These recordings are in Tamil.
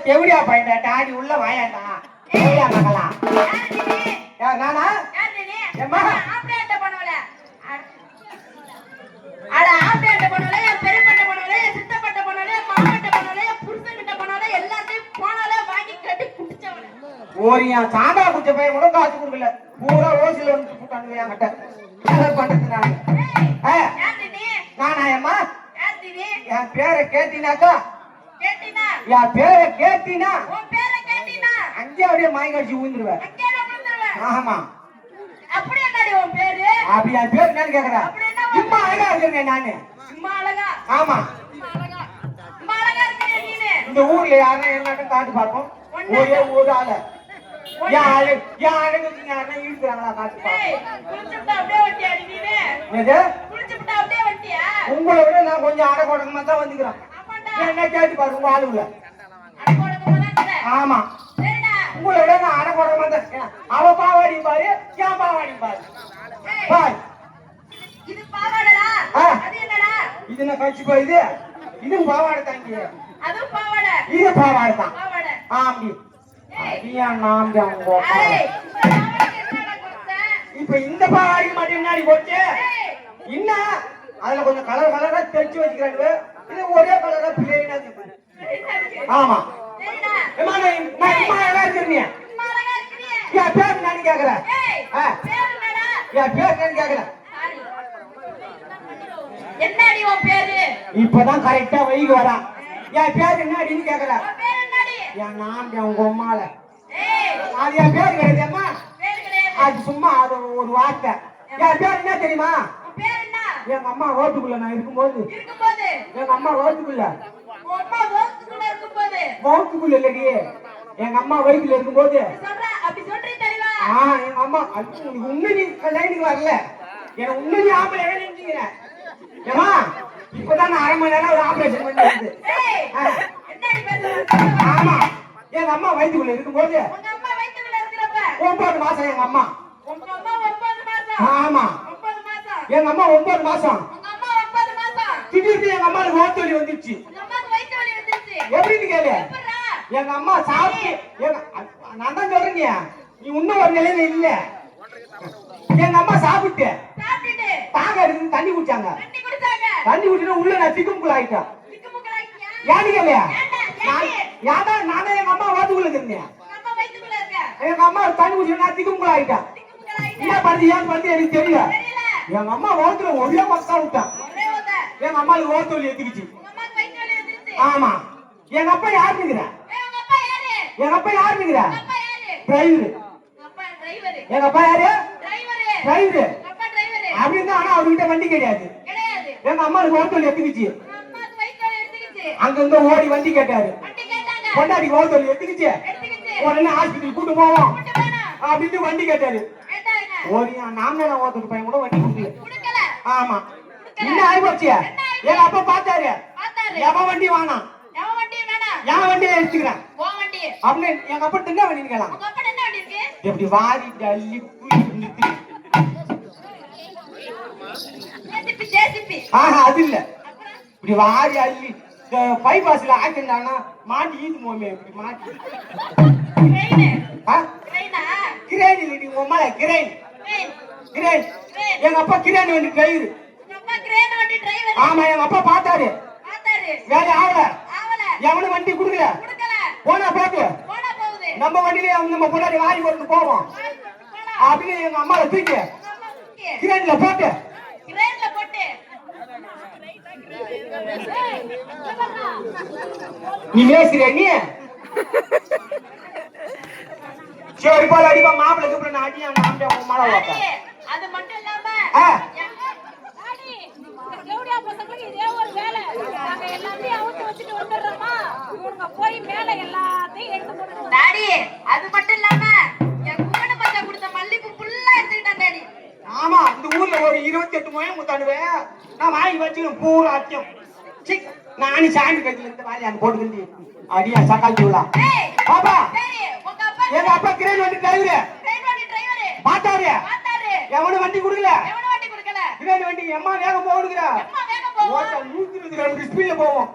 எவடியா பையன் டாடி உள்ள வாயாண்டா எவடியா மகளா நானா ஏம்மா ஆப்ரேட் பண்ணவல அட ஆப்ரேட் பண்ணவல பெரியப்பட்ட பண்ணவல சித்தப்பட்ட பண்ணவல மாமட்ட பண்ணவல புருஷன்கிட்ட பண்ணவல எல்லாத்தையும் போனால வாங்கி கட்டி குடிச்சவன ஓரியா சாதா குடிச்ச பையன் கூட காசு கொடுக்கல பூரா ஓசில வந்து போட்டானுங்க என்கிட்ட என்ன பண்றது நானா ஏம்மா என் பேரை கேட்டினாக்கா என் பேரை கேட்டினா அங்கே அப்படியே மயங்க அடிச்சு ஊந்துருவேன் ஆமா அப்படி என்னடி உன் பேரு அப்படி என் பேர் என்னன்னு கேக்குறேன் சும்மா அழகா இருக்கேன் நானு சும்மா அழகா ஆமா சும்மா அழகா இருக்கே நீனு இந்த ஊர்ல யாரும் எல்லாரும் காட்டு பார்ப்போம் ஒரே ஒரு ஆளு என் அழகுக்கு யாரும் இழுக்கிறாங்களா காட்டு பார்ப்போம் குளிச்சுட்டா அப்படியே வட்டியா நீனு எது குளிச்சுட்டா அப்படியே வட்டியா உங்களை விட நான் கொஞ்சம் அடக்கொடக்கமா தான் வந்துக்கிறேன் என்ன கேட்டு பாரு உங்க ஆளுல ஆமா உங்களை விட நான் அடக்கொடக்கமா தான் அவ பாவாடி பாரு என் பாவாடி பாரு பாரு இது பாவாடா அது என்னடா இது என்ன கட்சி போயுது இது பாவாடை தாங்கி அது பாவாடை இது பாவாடை தான் பாவாடை ஆம்பி அடியா நாம் தான் இப்ப இந்த பாவாடி மட்டும் முன்னாடி போச்சு என்ன அதுல கொஞ்சம் கலர் கலரா தெரிச்சு வச்சுக்கிறாங்க இது ஒரே கலரா பிளேனா இருக்கு ஆமா என் பேர் நான் கேக்குறேன் என் பேர் நான் கேக்குறேன் என்னடி உன் பேரு இப்பதான் கரெக்டா வைகு வரா என் பேர் என்னடின்னு கேக்குறேன் என் நாம் உங்க அம்மால அது என் பேர் கிடையாதுமா அது சும்மா அது ஒரு வார்த்தை என் பேர் என்ன தெரியுமா எங்க அம்மா ரோட்டுக்குள்ள நான் இருக்கும்போது எங்க அம்மா ரோட்டுக்குள்ள இல்லடி எங்க அம்மா வயிற்றுல இருக்கும்போது எங்க அம்மா உண்மை லைனுக்கு வரல எனக்கு உண்மை ஆம்பளை நினைச்சுக்கிறேன் ஏமா இப்பதான் நான் 1/2 மணி நேரம் ஒரு ஆபரேஷன் பண்ணி ஆமா எங்க அம்மா வயிற்றுக்குள்ள இருக்கும்போது 9 மாசம் எங்க அம்மா ஆமா எங்க அம்மா 9 மாசம் திடீர்னு எங்க அம்மாவுக்கு ஓட்டு வலி வந்துருச்சு எப்படின்னு கேளு எங்க அம்மா சாப்பிட்டு நான் தான் சொல்றேன் நீ இன்னும் ஒரு நிலையில இல்ல எங்க அம்மா சாப்பிட்டு தாக இருந்து தண்ணி குடிச்சாங்க தண்ணி குடிச்சுட்டு உள்ள நான் திக்குமுக்குள் ஆயிட்டேன் ஏன்னு கேளையா நானே எங்க அம்மா ஓட்டுக்குள்ள இருந்தேன் எங்க அம்மா தண்ணி குடிச்சு நான் திக்குமுக்குள் ஆயிட்டேன் என்ன பண்ணுது ஏன் பண்ணி எனக்கு தெரியல எங்க அம்மா ஓட்டுல ஒரே மக்கா விட்டான் எங்க அம்மாவுக்கு ஓட்டு வலி எத்திக்கிச்சு ஆமா எங்க அப்பா யாருங்கிற எங்க அப்பா யாருங்கிற டிரைவர் எங்க அப்பா யாரு டிரைவர் அப்படின்னு ஆனா அவர்கிட்ட வண்டி கிடையாது எங்க அம்மாவுக்கு ஓட்டு வலி எத்திக்கிச்சு அங்க ஓடி வண்டி கேட்டாரு கொண்டாடிக்கு ஓட்டு வலி எத்திக்கிச்சு உடனே ஹாஸ்பிட்டல் கூட்டு போவோம் அப்படின்னு வண்டி கேட்டாரு ஒரு நாம ஓட்டுக்கு பையன் கூட வண்டி கொடுக்கல ஆமா என்ன ஆயிப்போச்சு எங்க அப்பா பார்த்தாரு எவன் வண்டி வேணாம் என் வண்டியை எடுத்துக்கிறேன் அப்படின்னு எங்க அப்பா என்ன வண்டி கேலாம் எப்படி வாரி டல்லி அது இல்ல இப்படி வாரி அள்ளி பைபாஸ்ல ஆக்கிட்டானா மாட்டி ஈட்டு போமே இப்படி மாட்டி கிரேன் இல்லடி உமால கிரேன் எங்க அப்பா கிரேன் வண்டி டிரைவர் ஆமா எங்க அப்பா பார்த்தாரு வேலை ஆகல எவனு வண்டி குடுக்கல போனா போட்டு நம்ம வண்டியில நம்ம முன்னாடி வாரி போட்டு போவோம் அப்படின்னு எங்க அம்மாவை தூக்கி கிரேன்ல போட்டு நீ பேசுறிய நீ சரி போல அடிப்பா மாப்பிள்ளை கூப்பிட நான் அடியா நான் மழை வைப்பேன் அது மட்டும் இல்லாம அது மட்டும் இல்லாம என் குமண பச்சை கொடுத்த மல்லிப்பூ ஃபுல்லா எடுத்துக்கிட்டான் டாடி ஆமா இந்த ஊர்ல ஒரு 28 முயம் முத்தாடுவேன் நான் வாங்கி வச்சுக்கிறேன் பூரா அத்தியம் நானி சாமி கட்சியில இருந்து வாங்கி அந்த போட்டுக்கிட்டு அடியா சக்கால் தூளா பாப்பா எங்க அப்பா கிரேன் வண்டி டிரைவர் பார்த்தாரு எவனு வண்டி கொடுக்கல கிரேன் வண்டி எம்மா வேகம் போடுகிற கிலோமீட்டர் ஸ்பீட்ல போவோம்.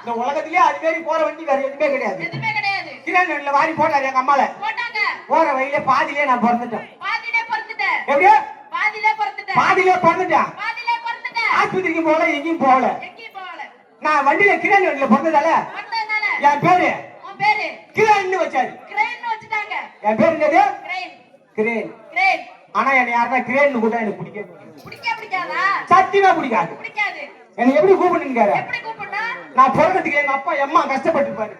இந்த உலகத்திலேயே அது மாதிரி போற வண்டி வேற எதுவுமே கிடையாது. கிரேன்ல வாரி போட்டாரு எங்க அம்மால. போற வழியில பாதியிலே நான் பிறந்துட்டேன். எப்படியா பாதியிலே பிறந்துட்டேன். ஆஸ்பத்திரிக்கு போகல, எங்கேயும் போகல. நான் வண்டியில கிரேன் வண்டியில பிறந்ததால என் பேரு கிரேன் வச்சாரு. என் பேரு என்னது? கிரேன். ஆனா என்ன யாருன்னா கிரேன் கூட எனக்கு பிடிக்காது. சத்தியமா பிடிக்காது. என்ன எப்படி கூப்பிடுங்க? நான் பிறந்ததுக்கு எங்க அப்பா எம்மா கஷ்டப்பட்டுருப்பாரு.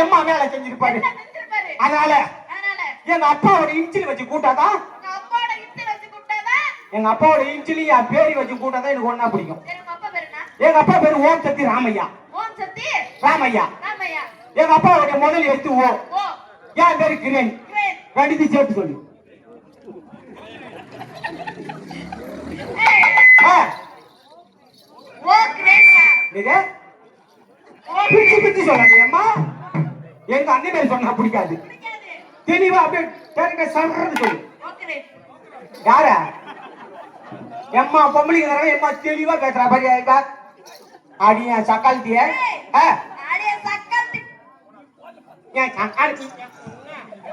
எம்மா வேலை செஞ்சிருப்பாரு. அதனால எங்க அப்பாவோட இன்ச்சில் வச்சு கூட்டாதான், எங்க அப்பாவோட இன்ச்சில் என் பேரி வச்சு கூட்டாதான் எனக்கு ஒன்னா பிடிக்கும். எங்க அப்பா பேரு ஓம் சக்தி ராமையா. ராமையா. எங்க அப்பாவுடைய முதல் எடுத்து ஓ. என் பேரு கிரேன். ரெண்டு சேர்த்து சொல்லு. பிரிச்சு பிரிச்சு சொல்லாது அம்மா. எங்க அண்ணன் பேர் சொன்னா பிடிக்காது. தெளிவா அப்படியே சொல்றது சொல்லு. யார எம்மா பொம்பளைங்க தர எம்மா தெளிவா பேசுறா பாரு. அடியா சக்கால்த்திய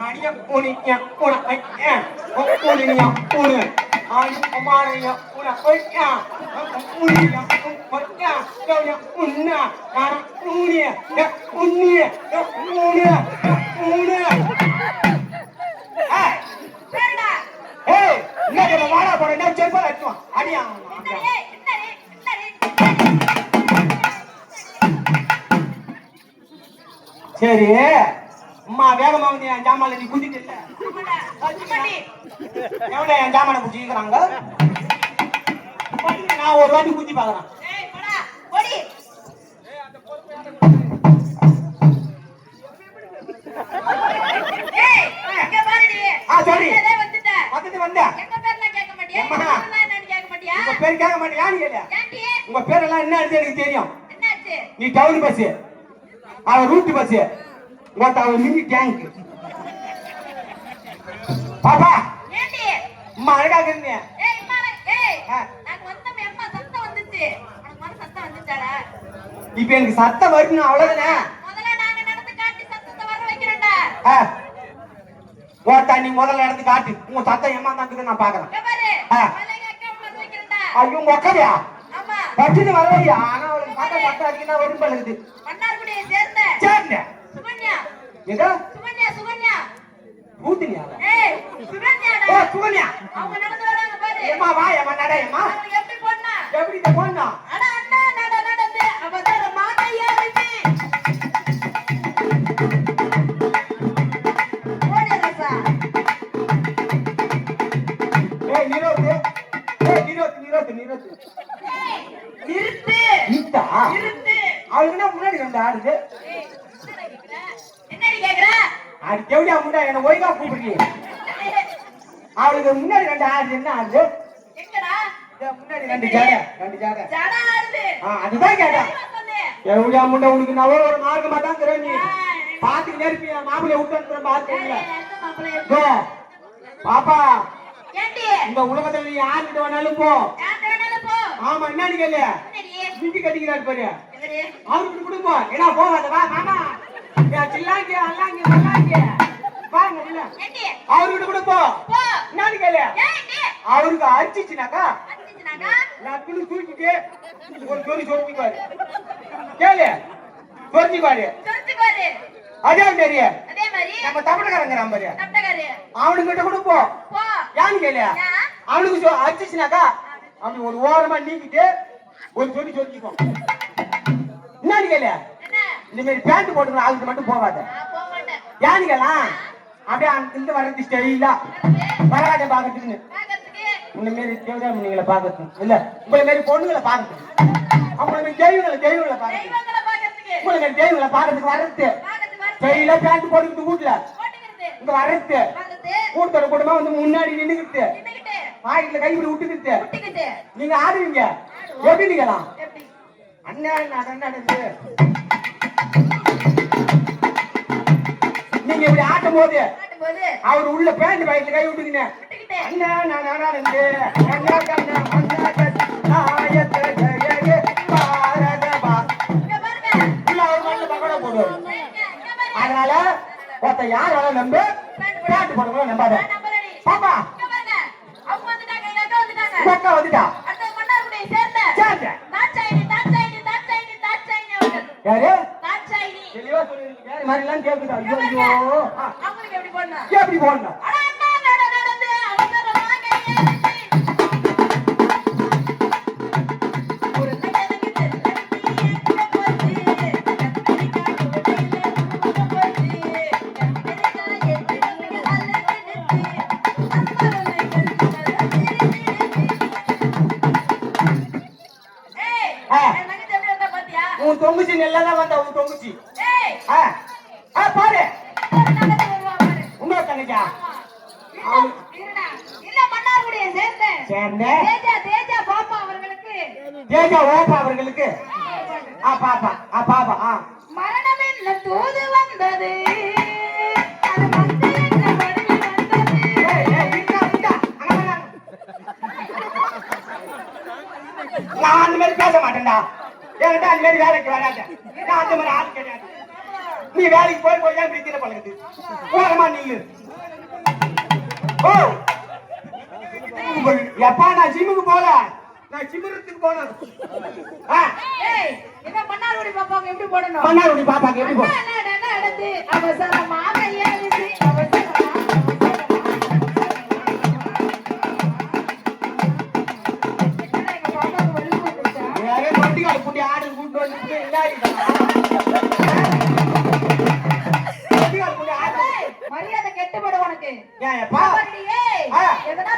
அடியா உனியா உன உனியா உனு ஆடி அம்மானையா உன ஒய்யா உனியா ஒய்யா யோயா உன்னா நான் உனியா உன்னியா உனியா உனியா. ஏய் என்ன வாடா போற என்ன செல்பா அடிச்சுவா அடியா. சரி அம்மா வேகமா வந்து என் ஜாமான்ல நீ குதிட்டு இல்ல எவ்வளவு என் ஜாமான குடிக்கிறாங்க. நான் ஒரு வாட்டி குதி பாக்குறேன். சொல்லி வந்துட்டு வந்தேன். உங்க பேர் கேட்க மாட்டியா? உங்க பேரெல்லாம் என்ன எனக்கு தெரியும். நீ டவுன் பஸ், அவன் ரூட் பஸ், அவன் மினி டேங்க். பாப்பா அம்மா அழகாக இருந்தேன். இப்ப எனக்கு சத்தம் வருது அவ்வளவுதானே. ஓட்டா நீ முதல்ல நடந்து காட்டு. உங்க சத்தம் ஏமா தான் நான் பாக்குறேன். ஐயோ உங்க ஒக்கலையா பட்டுன்னு வரலையா? ஆனா அவளுக்கு சத்தம் பட்டு அடிக்கா வரும் பழகுது. சேர்ந்த ஏதோ பூத்தினியா? ஓ சுகன்யா ஏமா வா ஏமா நட ஏமா எப்படி போனா அவளுக்கு முன்னாடி ரெண்டு ஆடுது. என்ன ஒய்கா கூப்பிடுறீங்க? அவளுக்கு முன்னாடி ரெண்டு ஆடுது. என்ன ஆடுது? முன்னாடி ரெண்டு ஜாடை அதுதான் கேட்டேன். எவ்வளோ முண்டை உனக்கு நான் ஒரு மார்க்கமா தான் தரேன். நீ பாத்துக்கு நெருப்பி மாப்பிள்ளைய விட்டு பாத்துக்கல பாப்பா. இந்த உலகத்துல நீ யாருக்கிட்ட வேணாலும் போ. ஆமா என்னன்னு கேளு. வீட்டு கட்டிக்கிறாரு பாரு அவருக்கு குடும்பம். ஏன்னா போகாத வா மாமா சில்லாங்க அல்லாங்க நல்லாங்க வாங்க இல்ல அவர்கிட்ட கூட போ. என்னன்னு கேளு. அவருக்கு அடிச்சுச்சுனாக்கா நான் தூக்கிட்டு ஒரு சொல்லி சொல்லிப்பாரு. கேளு சொல்லிப்பாரு. அதே தெரியும் நம்ம தமிழக்காரங்கிறான் பாரு அவனுக்கிட்ட கூட போ. ஏன்னு கேளு. அவனுக்கு அடிச்சுச்சுனாக்கா அப்படி ஒரு ஓரமா நீக்கிட்டு ஒரு சொல்லி சொல்லிக்கோ. என்னன்னு கேளு. இந்த மாதிரி பேண்ட் போட்டுக்கிற ஆளுக்கு மட்டும் போகாத. ஏன்னு கேலாம் அப்படியே இந்த வரது ஸ்டைலா வரகாட்ட பாக்கிறதுக்குன்னு உன்ன மாரி தேவதாமணிகளை பாக்கிறதுக்கு இல்ல உங்களை மாரி பொண்ணுங்களை பாக்கிறதுக்கு அவங்கள மாரி தெய்வங்களை பாக்கிறதுக்கு உங்களை மாரி தெய்வங்களை பாக்கிறதுக்கு வர்றது ஸ்டைலா பேண்ட் போட்டுக்கிட்டு வீட்டுல இங்க வர்றது கூட்டத்தோட கூட்டமா வந்து முன்னாடி நின்னுக்கிட்டு பாக்கெட்ல கைப்பிடி விட்டுக்கிட்டு நீங்க ஆடுவீங்க. எப்படி நீங்களாம் அண்ணா நீங்க இப்படி ஆட்டும் போது அவர் உள்ள பேண்ட் பாக்கெட்ல கை விட்டுக்கிங்க. அண்ணா நான் போட்டா யார் வேணா நம்பு, பேண்ட் போடுறவங்க நம்பாத. நான் நம்புறேன். பாப்பா இங்க பாருங்க. அவங்க வந்துட்டாங்க, எங்க அக்கா வந்துட்டாங்க. உங்க அக்கா வந்துட்டா. அடுத்தது மன்னார்குடியை சேர்ந்த சேர்ந்த. தாட்சாயினி அவர்கள். யாரு? தாட்சாயினி. தெளிவா சொல்லுங்க. வேற மாதிரி எல்லாம் கேக்குதா? இங்க ஐயோ பாருங்க. ஐயோ. அவங்களுக்கு எப்படி போடணும்? எப்படி போடணும்? அட அண்ணா நடந்து அவசரமாக ஏறிச்சு. ஒரு நடனக்கு தெரியல எங்க போச்சு. கத்திரிக்காய் கோட்டையில ஊற போச்சு. கத்திரிக்காய் எத்தனை அல்லது நிறுத்தி. ஏய், என் தங்கச்சி எப்படி வந்தா பாத்தியா? உன் தொங்குச்சி நெல்லதான் வந்தா உன் தொங்குச்சி. ஏய், பாரு ஒரு நடந்து வருவா பாரு. உங்க தங்கச்சா இருடா. இல்ல மன்னார்குடியை சேர்ந்த சேர்ந்த தேஜா பாப்பா அவர்களுக்கு தேஜா ஓப்பா அவர்களுக்கு பாப்பா பாப்பா மரணமென்ன தூது வந்தது. அது வந்து என்ற வடிவில் வந்தது. நான் அந்த மாதிரி பேச மாட்டேன்டா. என்கிட்ட அந்த மாதிரி வேலைக்கு வராத. நான் அந்த மாதிரி ஆள் கிடையாது. நீ வேலைக்கு போய் போய் தான் பிடிக்கிற பழகுது. போகமா நில்லு. ஓ எப்பா நான் ஜிம்முக்கு போல, நான் சிம்முறதுக்கு போனேன். ஏய், இத மன்னார்குடி பாப்பாங்க எப்படி போடணும்? மன்னார்குடி பாப்பாக்கு எப்படி போ? நடந்து அவசரமாக ஏறிச்சு. வேற வண்டிகால கூட்டி ஆடு கூட்டு வந்து மரியாதை கெட்டுப்படும் உனக்கு. ஏன் எப்பா எதனா